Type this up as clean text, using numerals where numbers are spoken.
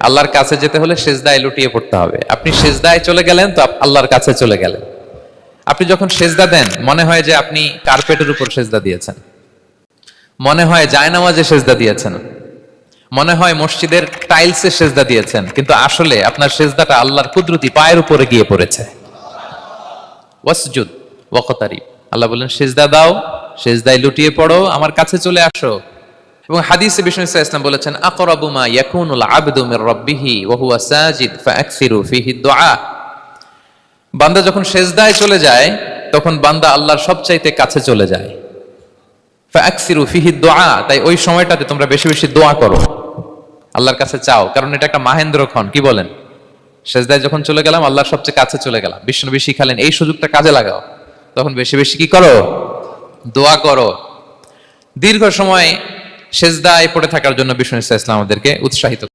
আল্লাহর কাছে যেতে হলে সেজদায় লুটিয়ে পড়তে হবে। আপনি সেজদায় চলে গেলেন তো আল্লাহর কাছে চলে গেলেন। আপনি যখন সেজদা দেন মনে হয় যে আপনি কার্পেটের উপর সেজদা দিয়েছেন, মনে হয় জায়নামাজে সেজদা দিয়েছেন, মনে হয় মসজিদের টাইলসে সেজদা দিয়েছেন, কিন্তু আসলে আপনার সেজদাটা আল্লাহর কুদরতি পায়ের উপরে গিয়ে পড়েছে। ওয়াসজুদ ওয়াকতারিব, আল্লাহ বলেন সেজদা দাও, সেজদায় লুটিয়ে পড়ো, আমার কাছে চলে আসো। এবং হাদিসে বিষ্ণু ইসলাম বলেছেন আকরাবু মা ইয়াকুনুল আবদু মির রাব্বিহি ওয়া হুয়া সাজিদ ফাআকসিরু ফিহি দুআ। বান্দা যখন সেজদায় চলে যায় তখন বান্দা আল্লাহর সবচাইতে কাছে চলে যায়। ফাআকসিরু ফিহি দুআ, তাই ওই সময়টাতে তোমরা বেশি বেশি দোয়া করো, আল্লাহর কাছে চাও, কারণ এটা একটা মাহেন্দ্রক্ষণ। কি বলেন? সেজদায় যখন চলে গেলাম আল্লাহর সবচেয়ে কাছে চলে গেলাম। বিষ্ণুনবী শিখালেন এই সুযোগটা কাজে লাগাও, তখন বেশি বেশি কি করো? দোয়া করো। দীর্ঘ সময় সেজদায় পড়ে থাকার জন্য বিষ্ণু ইসলাম আমাদেরকে উৎসাহিত